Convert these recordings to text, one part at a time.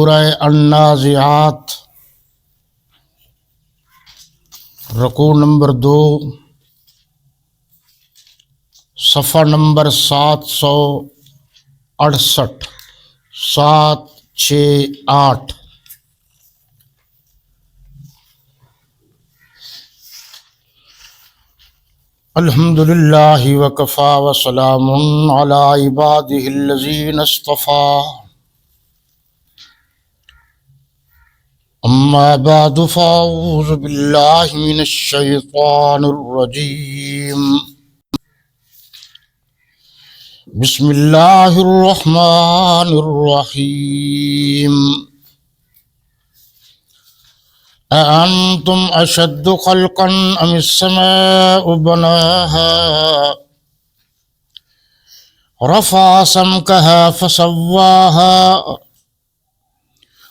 سورہ النازعات رکوع نمبر 2 صفحہ نمبر 768 768۔ الحمد للہ وکفی وسلام علی عبادہ الذین اصطفی، اما بعد فاعوذ باللہ من الشیطان الرجیم، بسم اللہ الرحمن الرحیم۔ أأنتم أشد خلقا أم السماء بناها رفع سمكها فسواها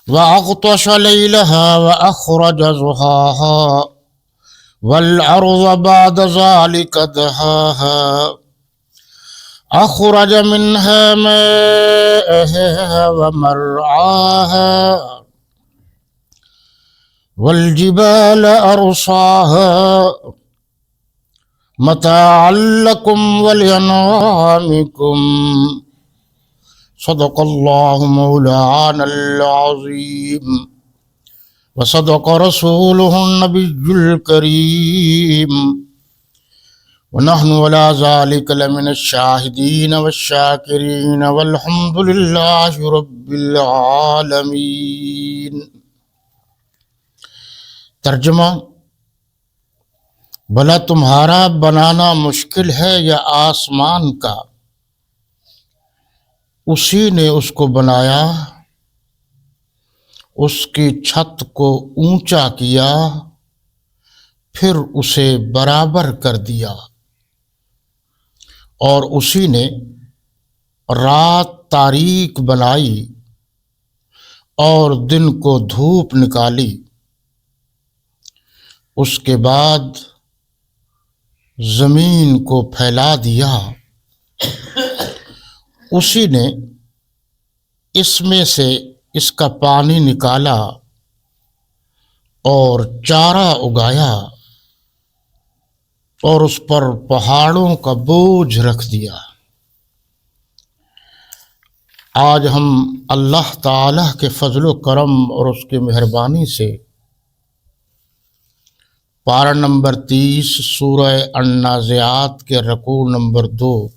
وأغطش ليلها وأخرج ضحاها والأرض بعد ذلك دحاها أخرج منها ماءها ومرعاها والجبال أرصاها متاعا لكم ولأنعامكم، صدق الله مولانا العظيم وصدق رسوله النبي الكريم، ونحن على ذلك لمن الشاهدين والشاكرين والحمد لله رب العالمين۔ ترجمہ: بھلا تمہارا بنانا مشکل ہے یا آسمان کا؟ اسی نے اس کو بنایا، اس کی چھت کو اونچا کیا، پھر اسے برابر کر دیا، اور اسی نے رات تاریک بنائی اور دن کو دھوپ نکالی، اس کے بعد زمین کو پھیلا دیا، اسی نے اس میں سے اس کا پانی نکالا اور چارہ اگایا، اور اس پر پہاڑوں کا بوجھ رکھ دیا۔ آج ہم اللہ تعالی کے فضل و کرم اور اس کی مہربانی سے پارہ نمبر 30 سورہ النازعات کے رکوع نمبر 2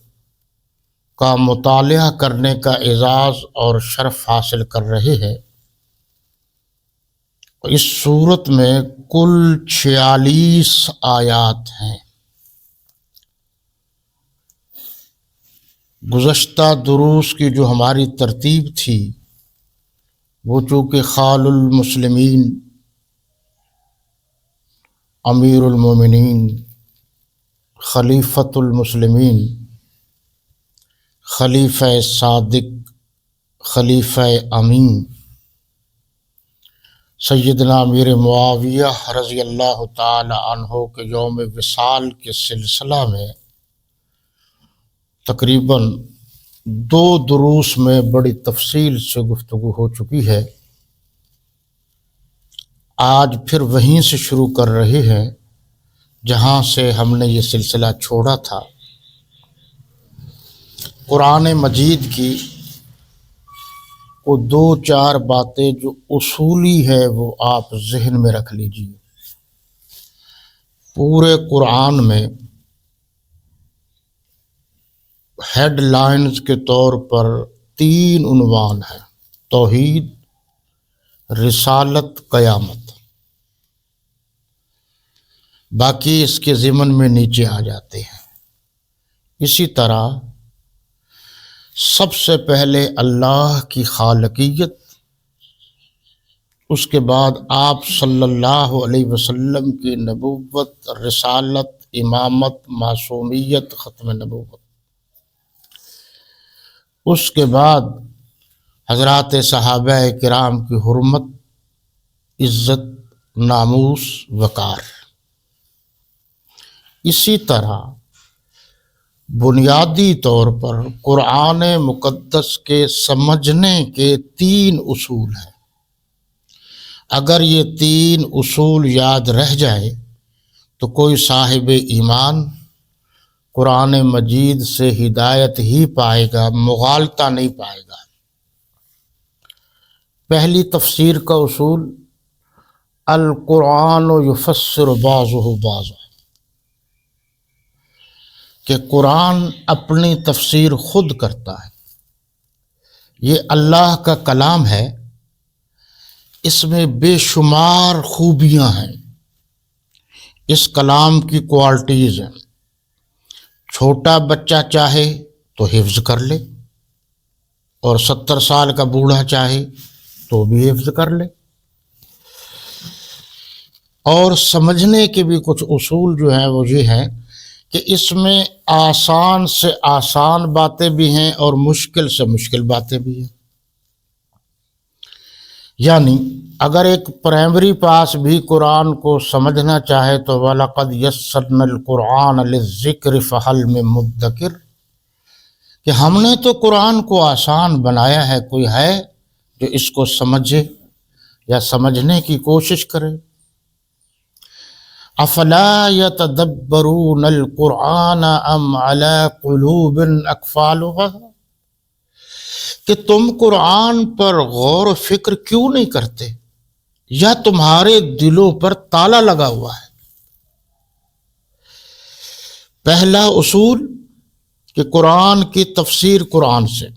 کا مطالعہ کرنے کا اعزاز اور شرف حاصل کر رہے ہیں۔ اس سورت میں کل 46 آیات ہیں۔ گزشتہ دروس کی جو ہماری ترتیب تھی وہ چونکہ خال المسلمین، امیر المومنین، خلیفۃ المسلمین، خلیفہ صادق، خلیفہ امین سیدنا امیر معاویہ رضی اللہ تعالی عنہ کے یوم وصال کے سلسلہ میں تقریباً 2 دروس میں بڑی تفصیل سے گفتگو ہو چکی ہے۔ آج پھر وہیں سے شروع کر رہے ہیں جہاں سے ہم نے یہ سلسلہ چھوڑا تھا۔ قرآن مجید کی وہ 2-4 باتیں جو اصولی ہے وہ آپ ذہن میں رکھ لیجیے۔ پورے قرآن میں ہیڈ لائنز کے طور پر 3 عنوان ہیں: توحید، رسالت، قیامت۔ باقی اس کے ضمن میں نیچے آ جاتے ہیں۔ اسی طرح سب سے پہلے اللہ کی خالقیت، اس کے بعد آپ صلی اللہ علیہ وسلم کی نبوت، رسالت، امامت، معصومیت، ختم نبوت۔ اس کے بعد حضرات صحابہ کرام کی حرمت، عزت، ناموس، وقار۔ اسی طرح بنیادی طور پر قرآن مقدس کے سمجھنے کے 3 اصول ہیں۔ اگر یہ تین اصول یاد رہ جائے تو کوئی صاحب ایمان قرآن مجید سے ہدایت ہی پائے گا، مغالطہ نہیں پائے گا۔ پہلی تفسیر کا اصول، القرآن یفسر بعضہ بعضا، کہ قرآن اپنی تفسیر خود کرتا ہے۔ یہ اللہ کا کلام ہے، اس میں بے شمار خوبیاں ہیں، اس کلام کی کوالٹیز ہیں۔ چھوٹا بچہ چاہے تو حفظ کر لے، اور 70 سال کا بوڑھا چاہے تو بھی حفظ کر لے۔ اور سمجھنے کے بھی کچھ اصول جو ہیں وہ یہ ہیں کہ اس میں آسان سے آسان باتیں بھی ہیں اور مشکل سے مشکل باتیں بھی ہیں۔ یعنی اگر ایک پرائمری پاس بھی قرآن کو سمجھنا چاہے تو وَلَقَدْ يَسَّرْنَا الْقُرْآنَ لِلذِّكْرِ فَهَلْ مِن مُدَّكِرٍ، کہ ہم نے تو قرآن کو آسان بنایا ہے، کوئی ہے جو اس کو سمجھے یا سمجھنے کی کوشش کرے۔ افلا يتدبرون القرآن ام على قلوب اقفالها، کہ تم قرآن پر غور و فکر کیوں نہیں کرتے، یا تمہارے دلوں پر تالا لگا ہوا ہے۔ پہلا اصول کہ قرآن کی تفسیر قرآن سے،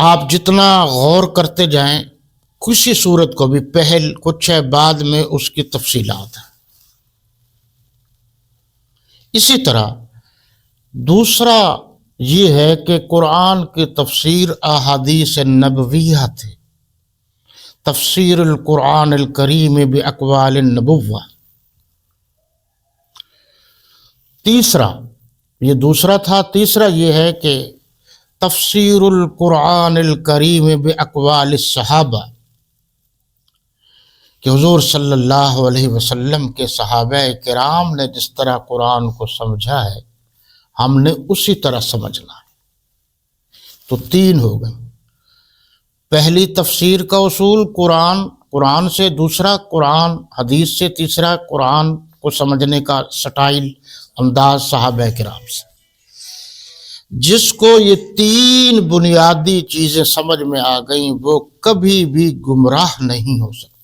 آپ جتنا غور کرتے جائیں کسی صورت کو بھی، پہل کچھ ہے بعد میں اس کی تفصیلات ہیں۔ اسی طرح دوسرا یہ ہے کہ قرآن کی تفسیر احادیث نبویہ تھے، تفسیر القرآن الکریم باقوال النبوہ۔ تیسرا، یہ دوسرا تھا، تیسرا یہ ہے کہ تفسیر القرآن الکریم باقوال الصحابہ، کہ حضور صلی اللہ علیہ وسلم کے صحابہ کرام نے جس طرح قرآن کو سمجھا ہے ہم نے اسی طرح سمجھنا ہے۔ تو تین ہو گئے، پہلی تفسیر کا اصول قرآن سے، دوسرا قرآن حدیث سے، تیسرا قرآن کو سمجھنے کا سٹائل، انداز صحابہ کرام سے۔ جس کو یہ تین بنیادی چیزیں سمجھ میں آ گئیں وہ کبھی بھی گمراہ نہیں ہو سکتا۔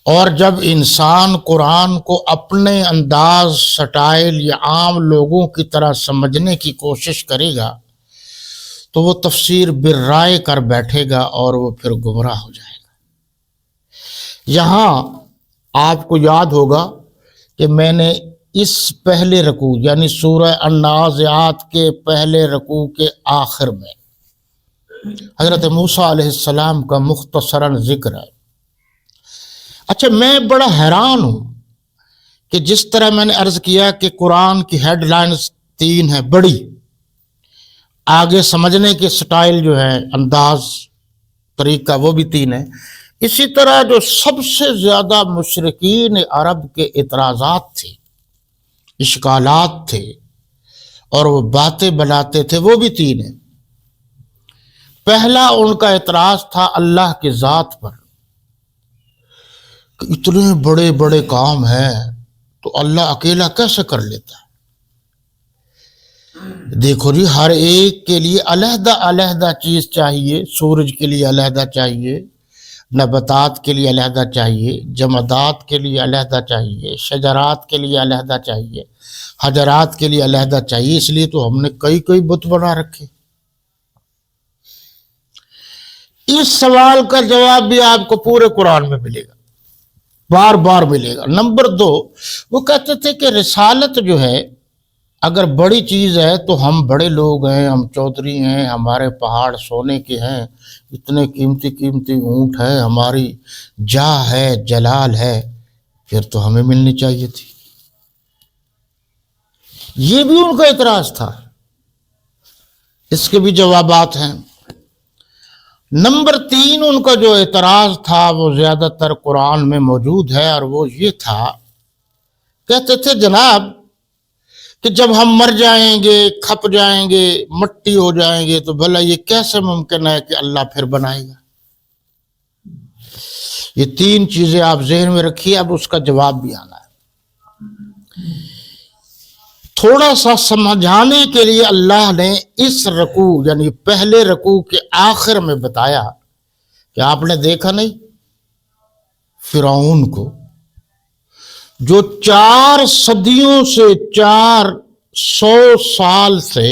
اور جب انسان قرآن کو اپنے انداز، سٹائل یا عام لوگوں کی طرح سمجھنے کی کوشش کرے گا تو وہ تفسیر بالرائے کر بیٹھے گا اور وہ پھر گمراہ ہو جائے گا۔ یہاں آپ کو یاد ہوگا کہ میں نے اس پہلے رکوع یعنی سورہ النازعات کے پہلے رکوع کے آخر میں حضرت موسیٰ علیہ السلام کا مختصراً ذکر ہے۔ اچھا، میں بڑا حیران ہوں کہ جس طرح میں نے عرض کیا کہ قرآن کی ہیڈ لائنز تین ہیں بڑی، آگے سمجھنے کے سٹائل جو ہے، انداز، طریقہ، وہ بھی تین ہے۔ اسی طرح جو سب سے زیادہ مشرکین عرب کے اعتراضات تھے، اشکالات تھے اور وہ باتیں بناتے تھے، وہ بھی تین ہیں۔ پہلا ان کا اعتراض تھا اللہ کی ذات پر، کہ اتنے بڑے بڑے کام ہیں تو اللہ اکیلا کیسے کر لیتا ہے؟ دیکھو جی، ہر ایک کے لیے علیحدہ علیحدہ چیز چاہیے، سورج کے لیے علیحدہ چاہیے، نباتات کے لیے علیحدہ چاہیے، جمادات کے لیے علیحدہ چاہیے، شجرات کے لیے علیحدہ چاہیے، حجرات کے لیے علیحدہ چاہیے۔ اس لیے تو ہم نے کئی بت بنا رکھے۔ اس سوال کا جواب بھی آپ کو پورے قرآن میں ملے گا، بار بار ملے گا۔ نمبر دو، وہ کہتے تھے کہ رسالت جو ہے اگر بڑی چیز ہے تو ہم بڑے لوگ ہیں، ہم چودھری ہیں، ہمارے پہاڑ سونے کے ہیں، اتنے قیمتی قیمتی اونٹ ہیں، ہماری جاہ ہے، جلال ہے، پھر تو ہمیں ملنی چاہیے تھی۔ یہ بھی ان کا اعتراض تھا، اس کے بھی جوابات ہیں۔ نمبر تین، ان کا جو اعتراض تھا وہ زیادہ تر قرآن میں موجود ہے، اور وہ یہ تھا، کہتے تھے جناب کہ جب ہم مر جائیں گے، کھپ جائیں گے، مٹی ہو جائیں گے، تو بھلا یہ کیسے ممکن ہے کہ اللہ پھر بنائے گا؟ یہ تین چیزیں آپ ذہن میں رکھیے، اب اس کا جواب بھی آنا ہے۔ تھوڑا سا سمجھانے کے لیے اللہ نے اس رکوع یعنی پہلے رکوع کے آخر میں بتایا کہ آپ نے دیکھا نہیں فرعون کو جو 4 صدیوں سے 400 سال سے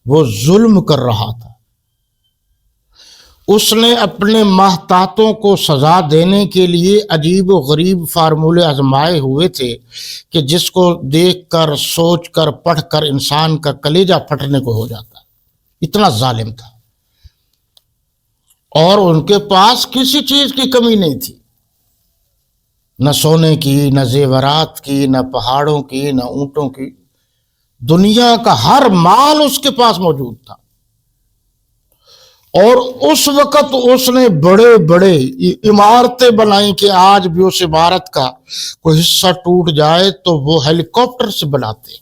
وہ ظلم کر رہا تھا، اس نے اپنے محتاطوں کو سزا دینے کے لیے عجیب و غریب فارمولے آزمائے ہوئے تھے کہ جس کو دیکھ کر سوچ کر پڑھ کر انسان کا کلیجہ پھٹنے کو ہو جاتا، اتنا ظالم تھا۔ اور ان کے پاس کسی چیز کی کمی نہیں تھی، نہ سونے کی، نہ زیورات کی، نہ پہاڑوں کی، نہ اونٹوں کی، دنیا کا ہر مال اس کے پاس موجود تھا۔ اور اس وقت اس نے بڑے بڑے عمارتیں بنائیں کہ آج بھی اس عمارت کا کوئی حصہ ٹوٹ جائے تو وہ ہیلی کاپٹر سے بناتے ہیں۔